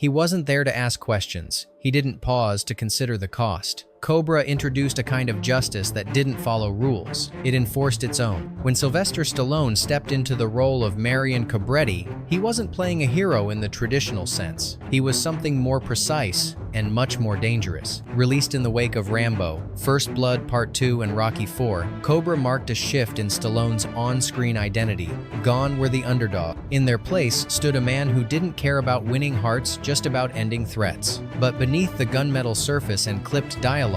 He wasn't there to ask questions. He didn't pause to consider the cost. Cobra introduced a kind of justice that didn't follow rules. It enforced its own. When Sylvester Stallone stepped into the role of Marion Cobretti, he wasn't playing a hero in the traditional sense. He was something more precise and much more dangerous. Released in the wake of Rambo, First Blood Part 2 and Rocky IV, Cobra marked a shift in Stallone's on-screen identity. Gone were the underdog. In their place stood a man who didn't care about winning hearts, just about ending threats. But beneath the gunmetal surface and clipped dialogue,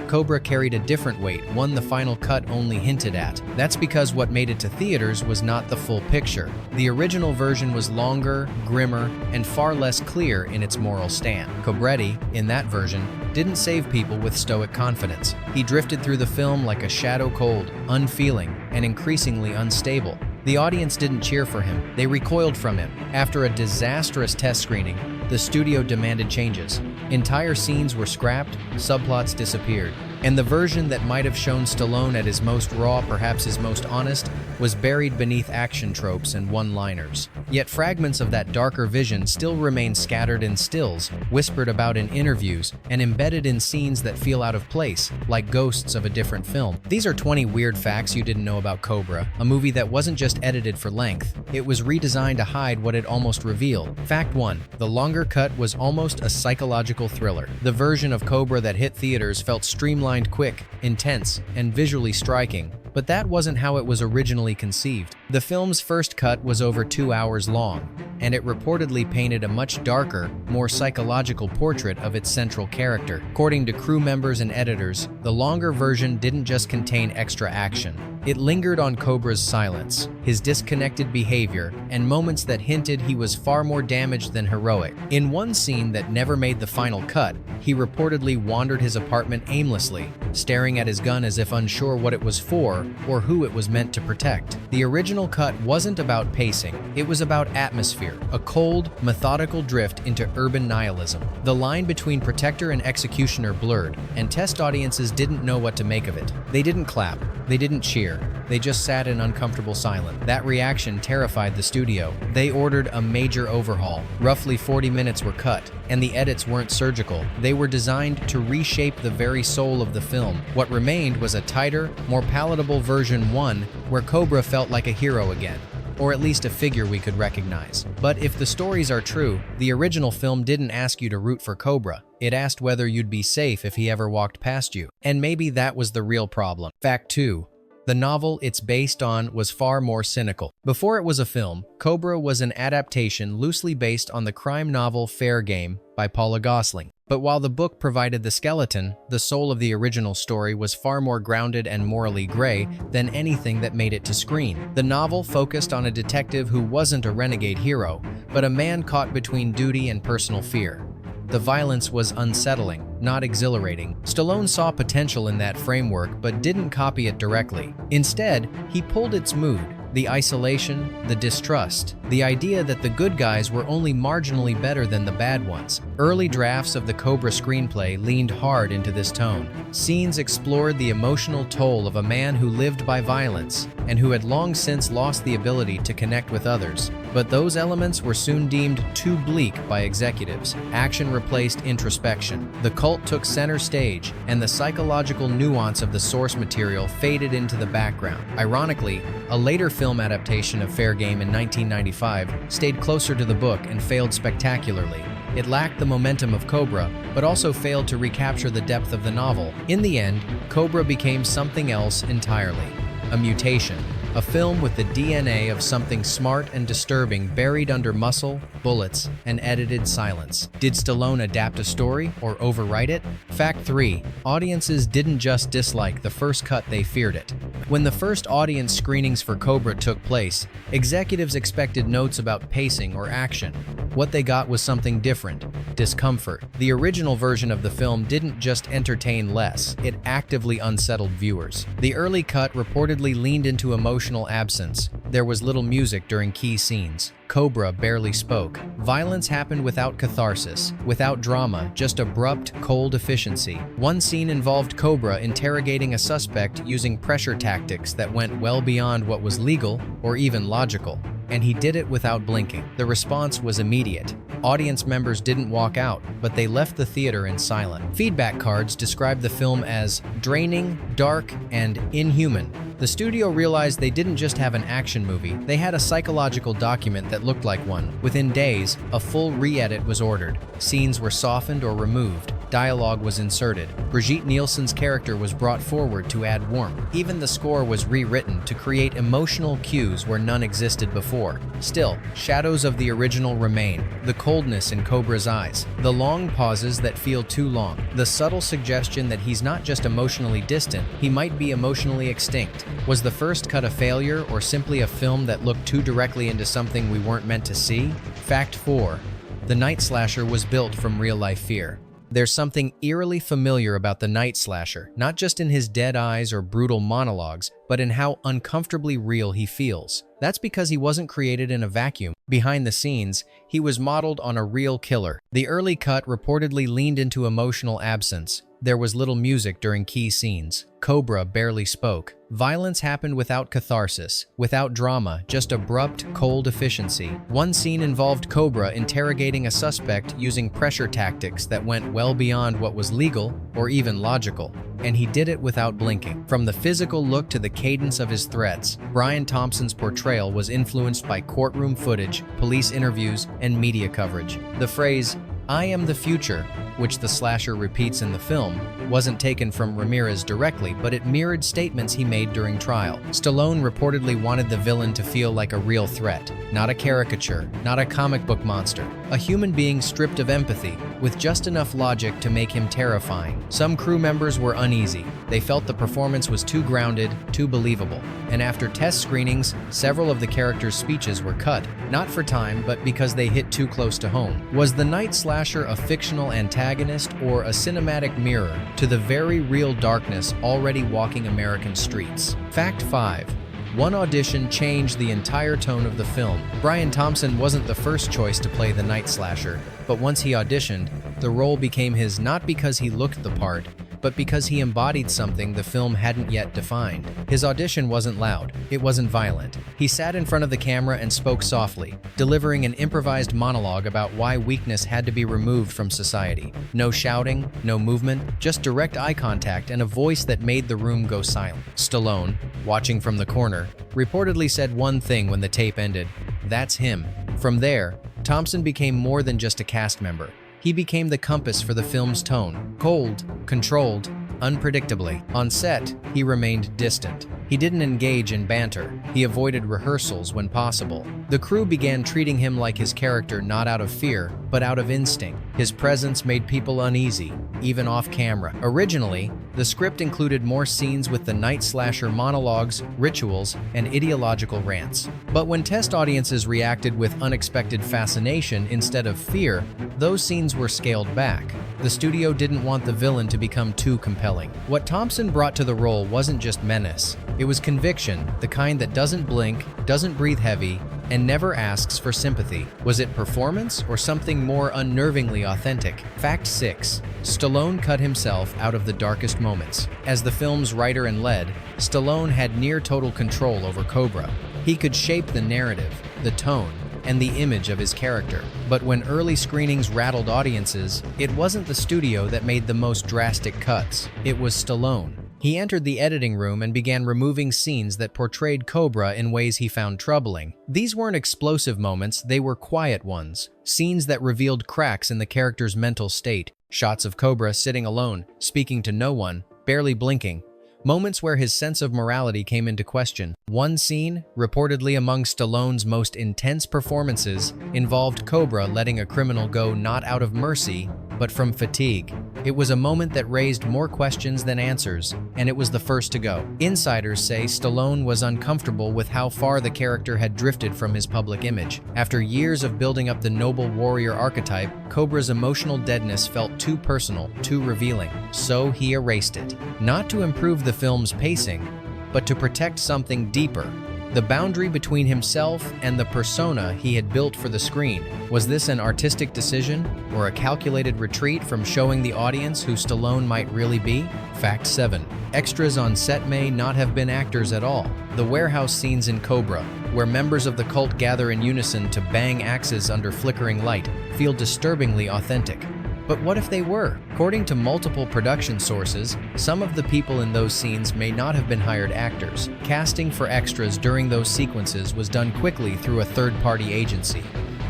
Cobra carried a different weight, one the final cut only hinted at. That's because what made it to theaters was not the full picture. The original version was longer, grimmer, and far less clear in its moral stand. Cobretti, in that version, didn't save people with stoic confidence. He drifted through the film like a shadow, cold, unfeeling, and increasingly unstable. The audience didn't cheer for him. They recoiled from him. After a disastrous test screening, the studio demanded changes. Entire scenes were scrapped, subplots disappeared, and the version that might have shown Stallone at his most raw, perhaps his most honest, was buried beneath action tropes and one-liners. Yet fragments of that darker vision still remain scattered in stills, whispered about in interviews, and embedded in scenes that feel out of place, like ghosts of a different film. These are 20 weird facts you didn't know about Cobra, a movie that wasn't just edited for length. It was redesigned to hide what it almost revealed. Fact 1. The longer cut was almost a psychological thriller. The version of Cobra that hit theaters felt streamlined, quick, intense, and visually striking. But that wasn't how it was originally conceived. The film's first cut was over 2 hours long, and it reportedly painted a much darker, more psychological portrait of its central character. According to crew members and editors, the longer version didn't just contain extra action. It lingered on Cobra's silence, his disconnected behavior, and moments that hinted he was far more damaged than heroic. In one scene that never made the final cut, he reportedly wandered his apartment aimlessly, staring at his gun as if unsure what it was for or who it was meant to protect. The original cut wasn't about pacing, it was about atmosphere, a cold, methodical drift into urban nihilism. The line between protector and executioner blurred, and test audiences didn't know what to make of it. They didn't clap, they didn't cheer, they just sat in uncomfortable silence. That reaction terrified the studio. They ordered a major overhaul. Roughly 40 minutes were cut, and the edits weren't surgical. They were designed to reshape the very soul of the film. What remained was a tighter, more palatable version 1, where Cobra felt like a hero again, or at least a figure we could recognize. But if the stories are true, the original film didn't ask you to root for Cobra. It asked whether you'd be safe if he ever walked past you. And maybe that was the real problem. Fact 2. The novel it's based on was far more cynical. Before it was a film, Cobra was an adaptation loosely based on the crime novel Fair Game by Paula Gosling. But while the book provided the skeleton, the soul of the original story was far more grounded and morally gray than anything that made it to screen. The novel focused on a detective who wasn't a renegade hero, but a man caught between duty and personal fear. The violence was unsettling, not exhilarating. Stallone saw potential in that framework but didn't copy it directly. Instead, he pulled its mood, the isolation, the distrust, the idea that the good guys were only marginally better than the bad ones. Early drafts of the Cobra screenplay leaned hard into this tone. Scenes explored the emotional toll of a man who lived by violence and who had long since lost the ability to connect with others. But those elements were soon deemed too bleak by executives. Action replaced introspection. The cult took center stage, and the psychological nuance of the source material faded into the background. Ironically, a later film adaptation of Fair Game in 1995 stayed closer to the book and failed spectacularly. It lacked the momentum of Cobra, but also failed to recapture the depth of the novel. In the end, Cobra became something else entirely. A mutation. A film with the DNA of something smart and disturbing buried under muscle, bullets, and edited silence. Did Stallone adapt a story or overwrite it? Fact 3. Audiences didn't just dislike the first cut, they feared it. When the first audience screenings for Cobra took place, executives expected notes about pacing or action. What they got was something different: discomfort. The original version of the film didn't just entertain less, it actively unsettled viewers. The early cut reportedly leaned into emotional absence. There was little music during key scenes. Cobra barely spoke. Violence happened without catharsis, without drama, just abrupt, cold efficiency. One scene involved Cobra interrogating a suspect using pressure tactics that went well beyond what was legal or even logical. And he did it without blinking. The response was immediate. Audience members didn't walk out, but they left the theater in silence. Feedback cards described the film as draining, dark, and inhuman. The studio realized they didn't just have an action movie, they had a psychological document that looked like one. Within days, a full re-edit was ordered. Scenes were softened or removed. Dialogue was inserted. Brigitte Nielsen's character was brought forward to add warmth. Even the score was rewritten to create emotional cues where none existed before. Still, shadows of the original remain. The coldness in Cobra's eyes, the long pauses that feel too long, the subtle suggestion that he's not just emotionally distant, he might be emotionally extinct. Was the first cut a failure or simply a film that looked too directly into something we weren't meant to see? Fact 4. The Night Slasher was built from real-life fear. There's something eerily familiar about the Night Slasher, not just in his dead eyes or brutal monologues, but in how uncomfortably real he feels. That's because he wasn't created in a vacuum. Behind the scenes, he was modeled on a real killer. The early cut reportedly leaned into emotional absence. There was little music during key scenes. Cobra barely spoke. Violence happened without catharsis, without drama, just abrupt, cold efficiency. One scene involved Cobra interrogating a suspect using pressure tactics that went well beyond what was legal or even logical. And he did it without blinking. From the physical look to the cadence of his threats, Brian Thompson's portrayal was influenced by courtroom footage, police interviews, and media coverage. The phrase, "I am the future," which the slasher repeats in the film, wasn't taken from Ramirez directly, but it mirrored statements he made during trial. Stallone reportedly wanted the villain to feel like a real threat, not a caricature, not a comic book monster, a human being stripped of empathy, with just enough logic to make him terrifying. Some crew members were uneasy. They felt the performance was too grounded, too believable. And after test screenings, several of the characters' speeches were cut, not for time, but because they hit too close to home. Was the Night Slasher a fictional antagonist or a cinematic mirror to the very real darkness already walking American streets? Fact 5. One audition changed the entire tone of the film. Brian Thompson wasn't the first choice to play the Night Slasher, but once he auditioned, the role became his not because he looked the part, but because he embodied something the film hadn't yet defined. His audition wasn't loud, it wasn't violent. He sat in front of the camera and spoke softly, delivering an improvised monologue about why weakness had to be removed from society. No shouting, no movement, just direct eye contact and a voice that made the room go silent. Stallone, watching from the corner, reportedly said one thing when the tape ended: "That's him." From there, Thompson became more than just a cast member. He became the compass for the film's tone. Cold, controlled, unpredictably. On set, he remained distant. He didn't engage in banter. He avoided rehearsals when possible. The crew began treating him like his character not out of fear, but out of instinct. His presence made people uneasy, even off camera. Originally, the script included more scenes with the Night Slasher monologues, rituals, and ideological rants. But when test audiences reacted with unexpected fascination instead of fear, those scenes were scaled back. The studio didn't want the villain to become too compelling. What Thompson brought to the role wasn't just menace. It was conviction, the kind that doesn't blink, doesn't breathe heavy, and never asks for sympathy. Was it performance or something more unnervingly authentic? Fact 6. Stallone cut himself out of the darkest moments. As the film's writer and lead, Stallone had near total control over Cobra. He could shape the narrative, the tone, and the image of his character. But when early screenings rattled audiences, it wasn't the studio that made the most drastic cuts. It was Stallone. He entered the editing room and began removing scenes that portrayed Cobra in ways he found troubling. These weren't explosive moments, they were quiet ones. Scenes that revealed cracks in the character's mental state. Shots of Cobra sitting alone, speaking to no one, barely blinking. Moments where his sense of morality came into question. One scene, reportedly among Stallone's most intense performances, involved Cobra letting a criminal go not out of mercy, but from fatigue. It was a moment that raised more questions than answers, and it was the first to go. Insiders say Stallone was uncomfortable with how far the character had drifted from his public image. After years of building up the noble warrior archetype, Cobra's emotional deadness felt too personal, too revealing. So he erased it. Not to improve the film's pacing, but to protect something deeper. The boundary between himself and the persona he had built for the screen. Was this an artistic decision or a calculated retreat from showing the audience who Stallone might really be? Fact 7. Extras on set may not have been actors at all. The warehouse scenes in Cobra, where members of the cult gather in unison to bang axes under flickering light, feel disturbingly authentic. But what if they were? According to multiple production sources, some of the people in those scenes may not have been hired actors. Casting for extras during those sequences was done quickly through a third-party agency,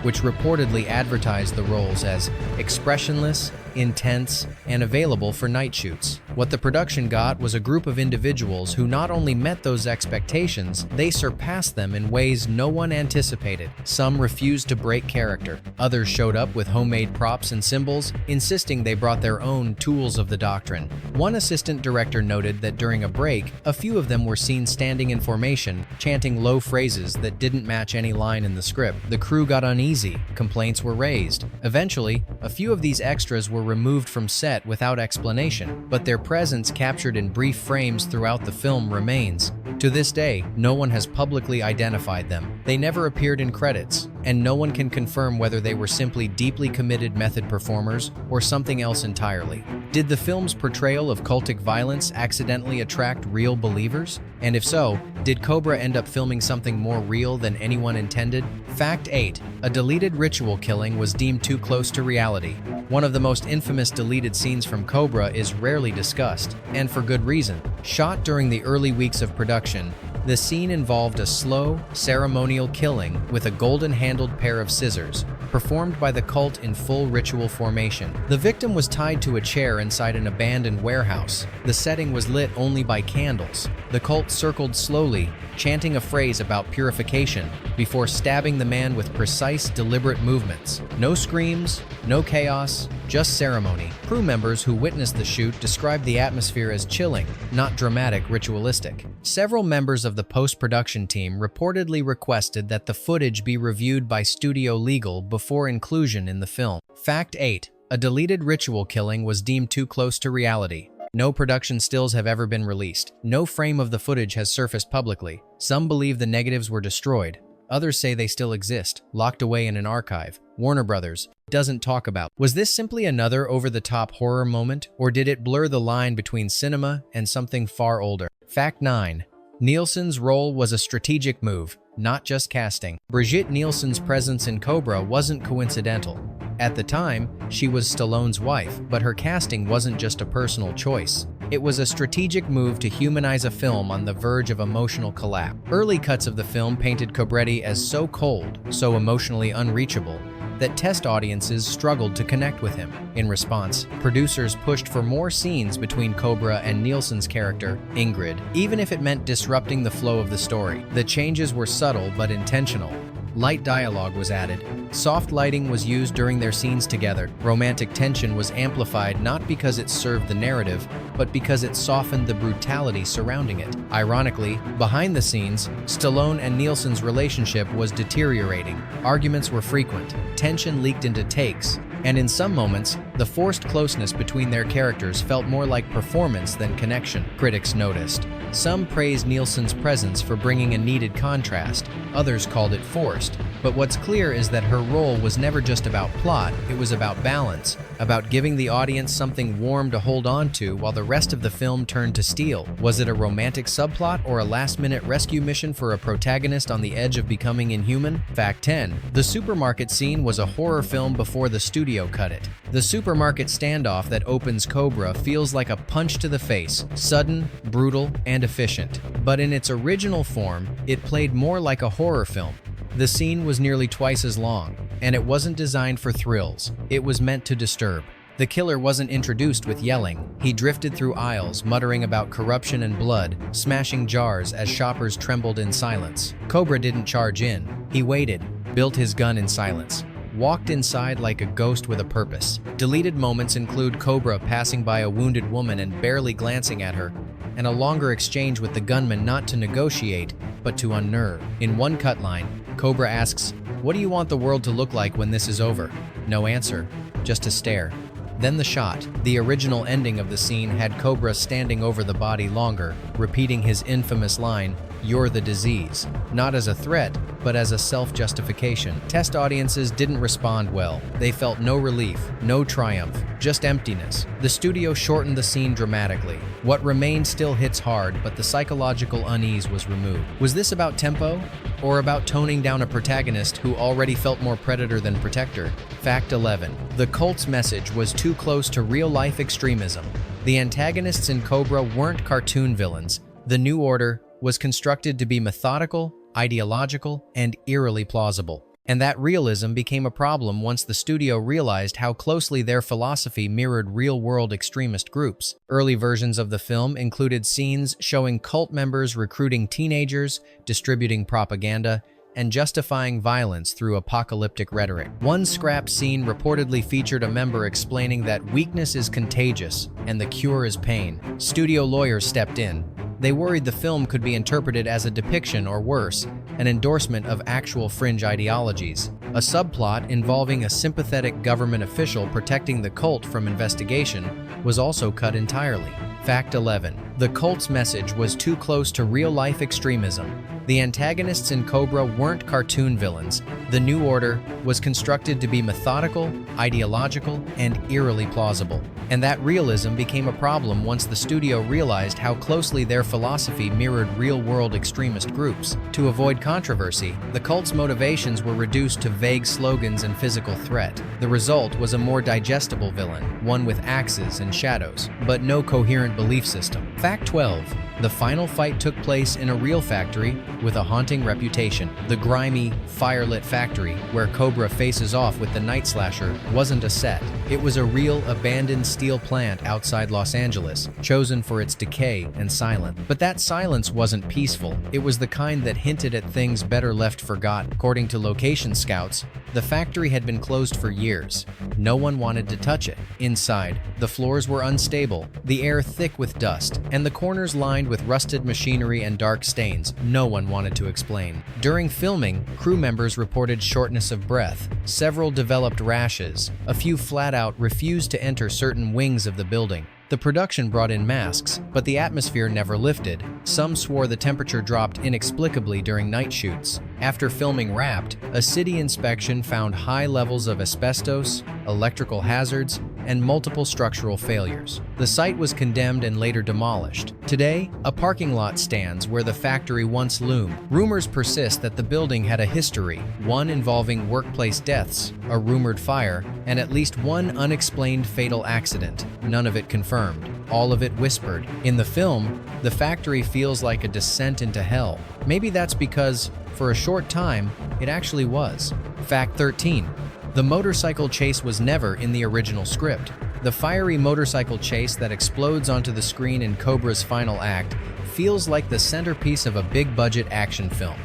which reportedly advertised the roles as expressionless, intense, and available for night shoots. What the production got was a group of individuals who not only met those expectations, they surpassed them in ways no one anticipated. Some refused to break character. Others showed up with homemade props and symbols, insisting they brought their own tools of the doctrine. One assistant director noted that during a break, a few of them were seen standing in formation, chanting low phrases that didn't match any line in the script. The crew got uneasy. Complaints were raised. Eventually, a few of these extras were removed from set without explanation, but their presence captured in brief frames throughout the film remains. To this day, no one has publicly identified them. They never appeared in credits, and no one can confirm whether they were simply deeply committed method performers or something else entirely. Did the film's portrayal of cultic violence accidentally attract real believers? And if so, did Cobra end up filming something more real than anyone intended? Fact 8. A deleted ritual killing was deemed too close to reality. One of the most infamous deleted scenes from Cobra is rarely discussed, and for good reason. Shot during the early weeks of production, the scene involved a slow, ceremonial killing with a golden-handled pair of scissors, performed by the cult in full ritual formation. The victim was tied to a chair inside an abandoned warehouse. The setting was lit only by candles. The cult circled slowly, chanting a phrase about purification, before stabbing the man with precise, deliberate movements. No screams, no chaos, just ceremony. Crew members who witnessed the shoot described the atmosphere as chilling, not dramatic, ritualistic. Several members of the post-production team reportedly requested that the footage be reviewed by studio legal before inclusion in the film. Fact 8. A deleted ritual killing was deemed too close to reality. No production stills have ever been released. No frame of the footage has surfaced publicly. Some believe the negatives were destroyed. Others say they still exist, locked away in an archive. Warner Brothers doesn't talk about. Was this simply another over-the-top horror moment, or did it blur the line between cinema and something far older? Fact 9. Nielsen's role was a strategic move, not just casting. Brigitte Nielsen's presence in Cobra wasn't coincidental. At the time, she was Stallone's wife, but her casting wasn't just a personal choice. It was a strategic move to humanize a film on the verge of emotional collapse. Early cuts of the film painted Cobretti as so cold, so emotionally unreachable, that test audiences struggled to connect with him. In response, producers pushed for more scenes between Cobra and Nielsen's character, Ingrid, even if it meant disrupting the flow of the story. The changes were subtle but intentional. Light dialogue was added. Soft lighting was used during their scenes together. Romantic tension was amplified not because it served the narrative, but because it softened the brutality surrounding it. Ironically, behind the scenes, Stallone and Nielsen's relationship was deteriorating. Arguments were frequent. Tension leaked into takes, and in some moments, the forced closeness between their characters felt more like performance than connection, critics noticed. Some praised Nielsen's presence for bringing a needed contrast, others called it forced. But what's clear is that her role was never just about plot, it was about balance, about giving the audience something warm to hold on to while the rest of the film turned to steel. Was it a romantic subplot or a last-minute rescue mission for a protagonist on the edge of becoming inhuman? Fact 10. The supermarket scene was a horror film before the studio cut it. The supermarket standoff that opens Cobra feels like a punch to the face, sudden, brutal, and efficient. But in its original form, it played more like a horror film. The scene was nearly twice as long, and it wasn't designed for thrills. It was meant to disturb. The killer wasn't introduced with yelling. He drifted through aisles, muttering about corruption and blood, smashing jars as shoppers trembled in silence. Cobra didn't charge in. He waited, built his gun in silence, walked inside like a ghost with a purpose. Deleted moments include Cobra passing by a wounded woman and barely glancing at her, and a longer exchange with the gunman not to negotiate, but to unnerve. In one cut line, Cobra asks, "What do you want the world to look like when this is over?" No answer, just a stare. Then the shot. The original ending of the scene had Cobra standing over the body longer, repeating his infamous line, "You're the disease," not as a threat, but as a self-justification. Test audiences didn't respond well. They felt no relief, no triumph, just emptiness. The studio shortened the scene dramatically. What remained still hits hard, but the psychological unease was removed. Was this about tempo? Or about toning down a protagonist who already felt more predator than protector? Fact 11. The cult's message was too close to real-life extremism. The antagonists in Cobra weren't cartoon villains. The New Order was constructed to be methodical, ideological, and eerily plausible. And that realism became a problem once the studio realized how closely their philosophy mirrored real-world extremist groups. Early versions of the film included scenes showing cult members recruiting teenagers, distributing propaganda, and justifying violence through apocalyptic rhetoric. One scrap scene reportedly featured a member explaining that weakness is contagious and the cure is pain. Studio lawyers stepped in. They worried the film could be interpreted as a depiction or worse, an endorsement of actual fringe ideologies. A subplot involving a sympathetic government official protecting the cult from investigation was also cut entirely. Fact 11. The cult's message was too close to real-life extremism. The antagonists in Cobra weren't cartoon villains. The New Order was constructed to be methodical, ideological, and eerily plausible. And that realism became a problem once the studio realized how closely their philosophy mirrored real-world extremist groups. To avoid controversy, the cult's motivations were reduced to vague slogans and physical threat. The result was a more digestible villain, one with axes and shadows, but no coherent belief system. Fact 12. The final fight took place in a real factory with a haunting reputation. The grimy, fire-lit factory, where Cobra faces off with the Night Slasher, wasn't a set. It was a real, abandoned steel plant outside Los Angeles, chosen for its decay and silence. But that silence wasn't peaceful. It was the kind that hinted at things better left forgotten. According to location scouts, the factory had been closed for years. No one wanted to touch it. Inside, the floors were unstable, the air thick with dust, and the corners lined with rusted machinery and dark stains no one wanted to explain. During filming, crew members reported shortness of breath. Several developed rashes. A few flat out refused to enter certain wings of the building. The production brought in masks, but the atmosphere never lifted. Some swore the temperature dropped inexplicably during night shoots. After filming wrapped, a city inspection found high levels of asbestos, electrical hazards, and multiple structural failures. The site was condemned and later demolished. Today, a parking lot stands where the factory once loomed. Rumors persist that the building had a history, one involving workplace deaths, a rumored fire, and at least one unexplained fatal accident, none of it confirmed, all of it whispered. In the film, the factory feels like a descent into hell. Maybe that's because, for a short time, it actually was. Fact 13. The motorcycle chase was never in the original script. The fiery motorcycle chase that explodes onto the screen in Cobra's final act feels like the centerpiece of a big-budget action film.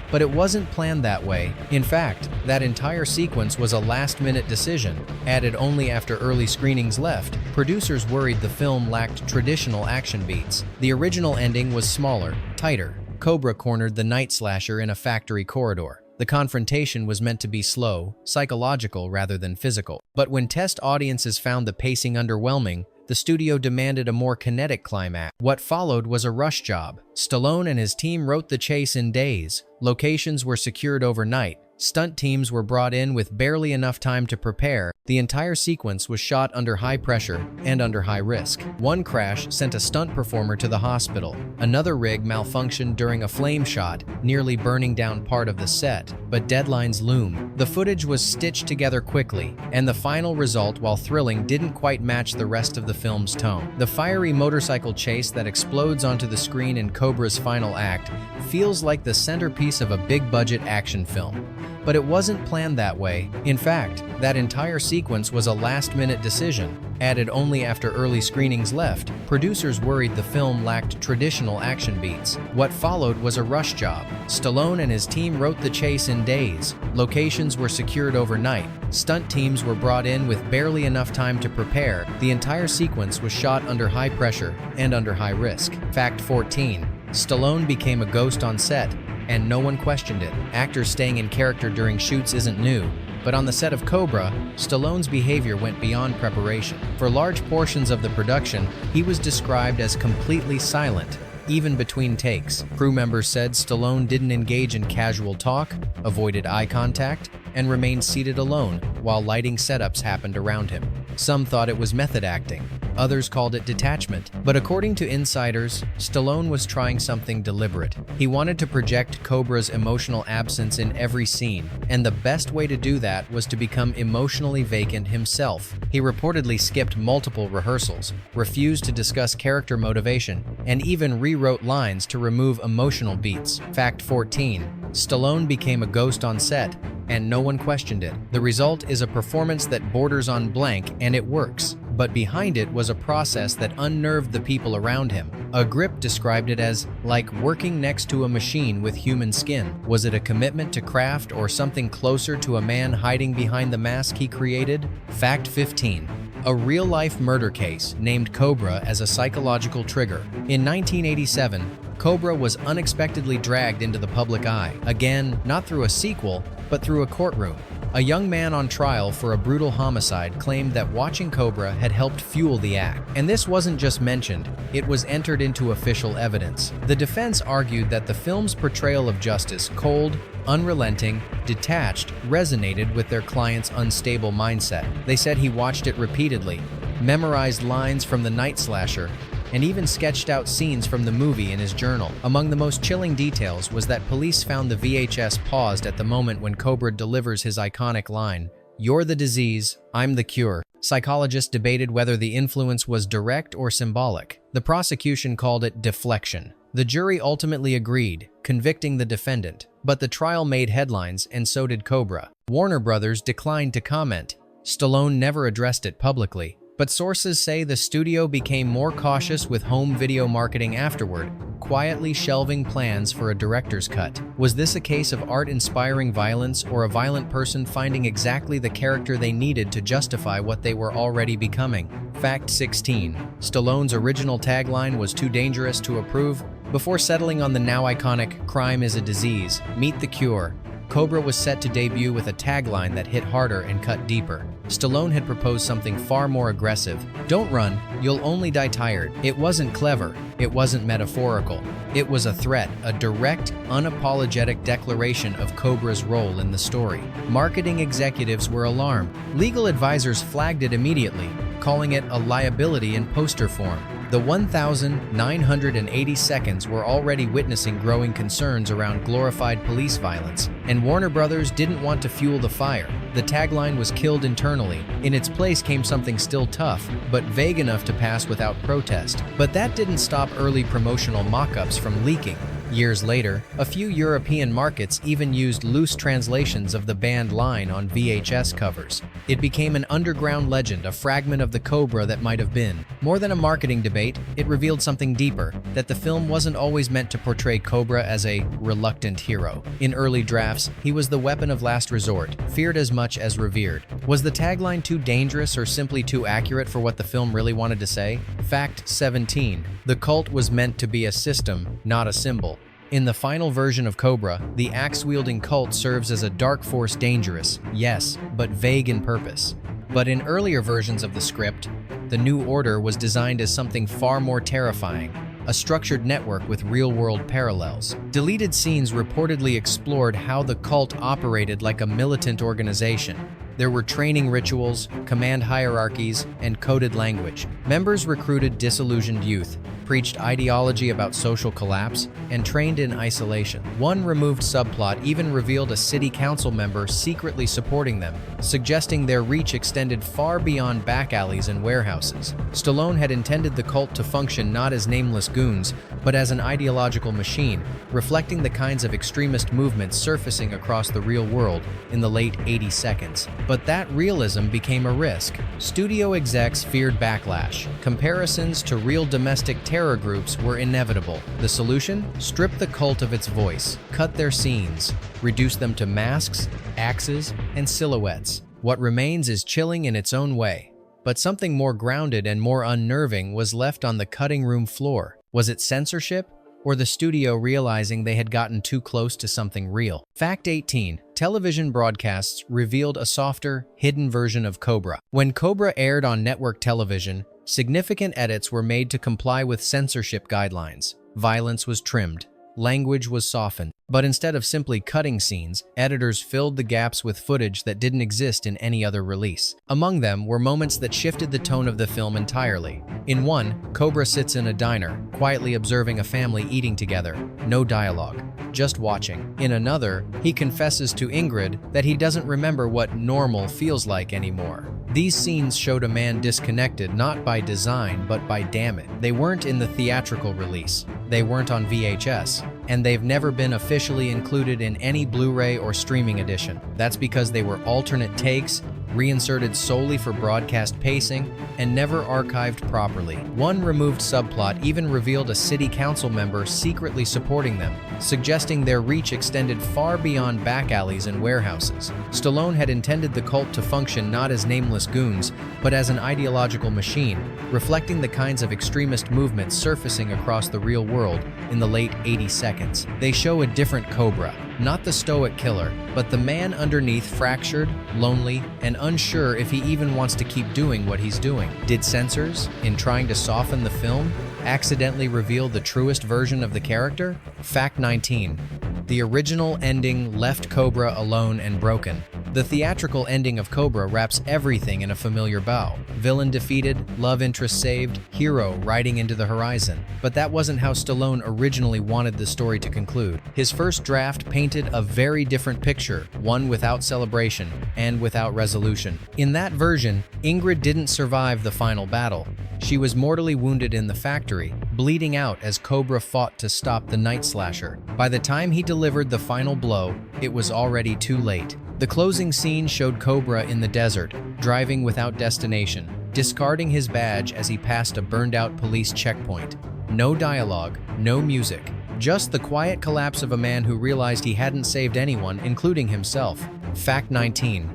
But it wasn't planned that way. In fact, that entire sequence was a last-minute decision, added only after early screenings left. Producers worried the film lacked traditional action beats. The original ending was smaller, tighter. Cobra cornered the Night Slasher in a factory corridor. The confrontation was meant to be slow, psychological rather than physical. But when test audiences found the pacing underwhelming, the studio demanded a more kinetic climax. What followed was a rush job. Stallone and his team wrote the chase in days. Locations were secured overnight. Stunt teams were brought in with barely enough time to prepare. The entire sequence was shot under high pressure and under high risk. One crash sent a stunt performer to the hospital. Another rig malfunctioned during a flame shot, nearly burning down part of the set. But deadlines loom. The footage was stitched together quickly, and the final result, while thrilling, didn't quite match the rest of the film's tone. The fiery motorcycle chase that explodes onto the screen in Cobra's final act feels like the centerpiece of a big-budget action film. But it wasn't planned that way. In fact, that entire sequence was a last-minute decision, added only after early screenings left. Producers worried the film lacked traditional action beats. What followed was a rush job. Stallone and his team wrote the chase in days. Locations were secured overnight. Stunt teams were brought in with barely enough time to prepare. The entire sequence was shot under high pressure and under high risk. Fact 14. Stallone became a ghost on set, and no one questioned it. Actors staying in character during shoots isn't new, but on the set of Cobra, Stallone's behavior went beyond preparation. For large portions of the production, he was described as completely silent, even between takes. Crew members said Stallone didn't engage in casual talk, avoided eye contact, and remained seated alone while lighting setups happened around him. Some thought it was method acting. Others called it detachment. But according to insiders, Stallone was trying something deliberate. He wanted to project Cobra's emotional absence in every scene, and the best way to do that was to become emotionally vacant himself. He reportedly skipped multiple rehearsals, refused to discuss character motivation, and even rewrote lines to remove emotional beats. Fact 14. Stallone became a ghost on set, and no one questioned it. The result is a performance that borders on blank, and it works. But behind it was a process that unnerved the people around him. A grip described it as like working next to a machine with human skin. Was it a commitment to craft or something closer to a man hiding behind the mask he created? Fact 15. A real-life murder case named Cobra as a psychological trigger. In 1987, Cobra was unexpectedly dragged into the public eye. Again, not through a sequel, but through a courtroom. A young man on trial for a brutal homicide claimed that watching Cobra had helped fuel the act. And this wasn't just mentioned, it was entered into official evidence. The defense argued that the film's portrayal of justice, cold, unrelenting, detached, resonated with their client's unstable mindset. They said he watched it repeatedly, memorized lines from the Night Slasher, and even sketched out scenes from the movie in his journal. Among the most chilling details was that police found the VHS paused at the moment when Cobra delivers his iconic line, "You're the disease, I'm the cure." Psychologists debated whether the influence was direct or symbolic. The prosecution called it deflection. The jury ultimately agreed, convicting the defendant, but the trial made headlines and so did Cobra. Warner Brothers declined to comment. Stallone never addressed it publicly. But sources say the studio became more cautious with home video marketing afterward, quietly shelving plans for a director's cut. Was this a case of art inspiring violence or a violent person finding exactly the character they needed to justify what they were already becoming? Fact 16. Stallone's original tagline was too dangerous to approve. Before settling on the now iconic "Crime is a disease, meet the cure," Cobra was set to debut with a tagline that hit harder and cut deeper. Stallone had proposed something far more aggressive. "Don't run, you'll only die tired." It wasn't clever, it wasn't metaphorical. It was a threat, a direct, unapologetic declaration of Cobra's role in the story. Marketing executives were alarmed. Legal advisors flagged it immediately, calling it a liability in poster form. The 1,980 seconds were already witnessing growing concerns around glorified police violence, and Warner Brothers didn't want to fuel the fire. The tagline was killed internally. In its place came something still tough, but vague enough to pass without protest. But that didn't stop early promotional mock-ups from leaking. Years later, a few European markets even used loose translations of the banned line on VHS covers. It became an underground legend, a fragment of the Cobra that might have been. More than a marketing debate, it revealed something deeper, that the film wasn't always meant to portray Cobra as a reluctant hero. In early drafts, he was the weapon of last resort, feared as much as revered. Was the tagline too dangerous or simply too accurate for what the film really wanted to say? Fact 17. The cult was meant to be a system, not a symbol. In the final version of Cobra, the axe-wielding cult serves as a dark force, dangerous, yes, but vague in purpose. But in earlier versions of the script, the New Order was designed as something far more terrifying, a structured network with real-world parallels. Deleted scenes reportedly explored how the cult operated like a militant organization. There were training rituals, command hierarchies, and coded language. Members recruited disillusioned youth, preached ideology about social collapse, and trained in isolation. One removed subplot even revealed a city council member secretly supporting them, suggesting their reach extended far beyond back alleys and warehouses. Stallone had intended the cult to function not as nameless goons, but as an ideological machine, reflecting the kinds of extremist movements surfacing across the real world in the late 80 seconds. But that realism became a risk. Studio execs feared backlash. Comparisons to real domestic terror groups were inevitable. The solution? Strip the cult of its voice, cut their scenes, reduce them to masks, axes, and silhouettes. What remains is chilling in its own way. But something more grounded and more unnerving was left on the cutting room floor. Was it censorship? Or the studio realizing they had gotten too close to something real? Fact 18. Television broadcasts revealed a softer, hidden version of Cobra. When Cobra aired on network television, significant edits were made to comply with censorship guidelines. Violence was trimmed. Language was softened. But instead of simply cutting scenes, editors filled the gaps with footage that didn't exist in any other release. Among them were moments that shifted the tone of the film entirely. In one, Cobra sits in a diner, quietly observing a family eating together. No dialogue, just watching. In another, he confesses to Ingrid that he doesn't remember what normal feels like anymore. These scenes showed a man disconnected not by design but by damage. They weren't in the theatrical release, they weren't on VHS, and they've never been officially included in any Blu-ray or streaming edition. That's because they were alternate takes, reinserted solely for broadcast pacing, and never archived properly. One removed subplot even revealed a city council member secretly supporting them, suggesting their reach extended far beyond back alleys and warehouses. Stallone had intended the cult to function not as nameless goons, but as an ideological machine, reflecting the kinds of extremist movements surfacing across the real world in the late 80 seconds. They show a different Cobra, not the stoic killer, but the man underneath, fractured, lonely, and unsure if he even wants to keep doing what he's doing. Did censors, in trying to soften the film, accidentally reveal the truest version of the character? Fact 19. The original ending left Cobra alone and broken. The theatrical ending of Cobra wraps everything in a familiar bow. Villain defeated, love interest saved, hero riding into the horizon. But that wasn't how Stallone originally wanted the story to conclude. His first draft painted a very different picture, one without celebration and without resolution. In that version, Ingrid didn't survive the final battle. She was mortally wounded in the factory, bleeding out as Cobra fought to stop the Night Slasher. By the time he delivered the final blow, it was already too late. The closing scene showed Cobra in the desert, driving without destination, discarding his badge as he passed a burned-out police checkpoint. No dialogue, no music, just the quiet collapse of a man who realized he hadn't saved anyone, including himself. Fact 19.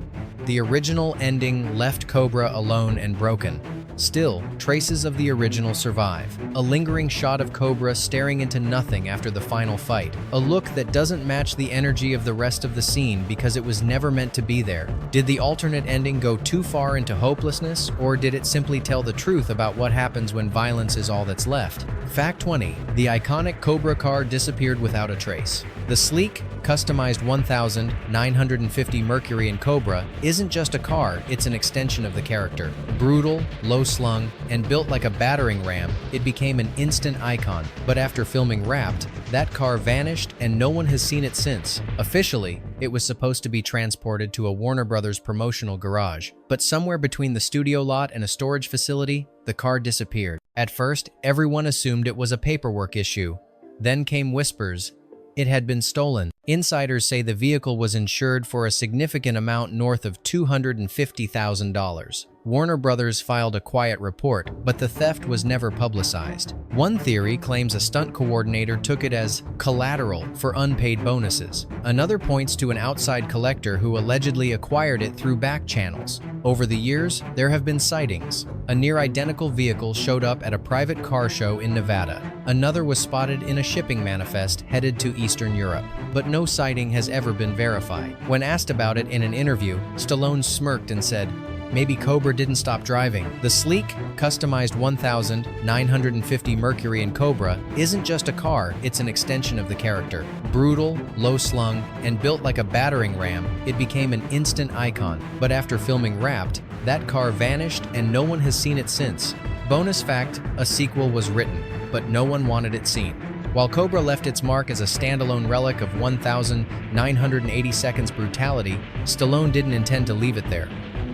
The original ending left Cobra alone and broken. Still, traces of the original survive. A lingering shot of Cobra staring into nothing after the final fight. A look that doesn't match the energy of the rest of the scene because it was never meant to be there. Did the alternate ending go too far into hopelessness, or did it simply tell the truth about what happens when violence is all that's left? Fact 20. The iconic Cobra car disappeared without a trace. The sleek, customized 1950 Mercury in Cobra isn't just a car, it's an extension of the character. Brutal, low-slung, and built like a battering ram, it became an instant icon. But after filming Wrapped, that car vanished and no one has seen it since. Officially, it was supposed to be transported to a Warner Brothers promotional garage. But somewhere between the studio lot and a storage facility, the car disappeared. At first, everyone assumed it was a paperwork issue. Then came whispers it had been stolen. Insiders say the vehicle was insured for a significant amount north of $250,000. Warner Brothers filed a quiet report, but the theft was never publicized. One theory claims a stunt coordinator took it as collateral for unpaid bonuses. Another points to an outside collector who allegedly acquired it through back channels. Over the years, there have been sightings. A near-identical vehicle showed up at a private car show in Nevada. Another was spotted in a shipping manifest headed to Eastern Europe. But no sighting has ever been verified. When asked about it in an interview, Stallone smirked and said, "Maybe Cobra didn't stop driving." The sleek, customized 1950 Mercury in Cobra isn't just a car, it's an extension of the character. Brutal, low-slung, and built like a battering ram, it became an instant icon. But after filming Wrapped, that car vanished and no one has seen it since. Bonus fact, a sequel was written, but no one wanted it seen. While Cobra left its mark as a standalone relic of 1980 seconds brutality, Stallone didn't intend to leave it there.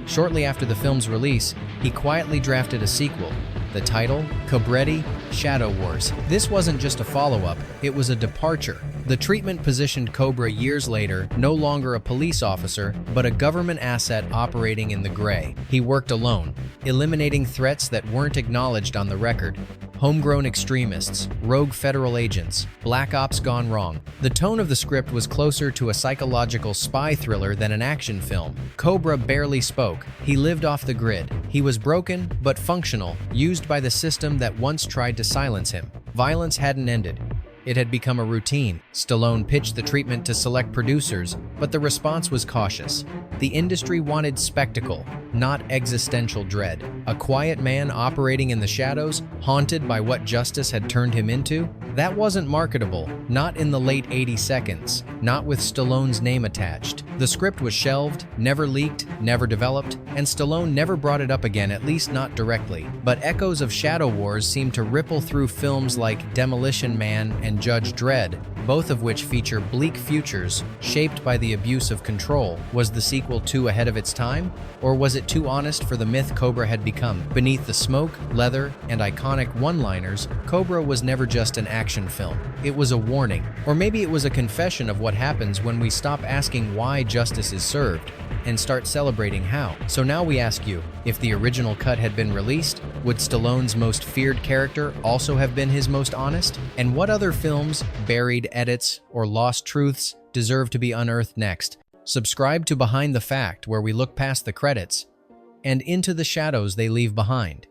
Shortly after the film's release, he quietly drafted a sequel. The title, Cobretti, Shadow Wars. This wasn't just a follow-up, it was a departure. The treatment positioned Cobra years later, no longer a police officer, but a government asset operating in the gray. He worked alone, eliminating threats that weren't acknowledged on the record. Homegrown extremists, rogue federal agents, black ops gone wrong. The tone of the script was closer to a psychological spy thriller than an action film. Cobra barely spoke. He lived off the grid. He was broken, but functional, used by the system that once tried to silence him. Violence hadn't ended. It had become a routine. Stallone pitched the treatment to select producers, but the response was cautious. The industry wanted spectacle, not existential dread. A quiet man operating in the shadows, haunted by what justice had turned him into? That wasn't marketable, not in the late 80 seconds, not with Stallone's name attached. The script was shelved, never leaked, never developed, and Stallone never brought it up again, at least not directly. But echoes of Shadow Wars seem to ripple through films like Demolition Man and Judge Dredd, both of which feature bleak futures shaped by the abuse of control. Was the sequel too ahead of its time? Or was it too honest for the myth Cobra had become? Beneath the smoke, leather, and iconic one-liners, Cobra was never just an action film. It was a warning. Or maybe it was a confession of what happens when we stop asking why justice is served and start celebrating how. So now we ask you, if the original cut had been released, would Stallone's most feared character also have been his most honest? And what other films, buried edits, or lost truths deserve to be unearthed next? Subscribe to Behind the Fact, where we look past the credits and into the shadows they leave behind.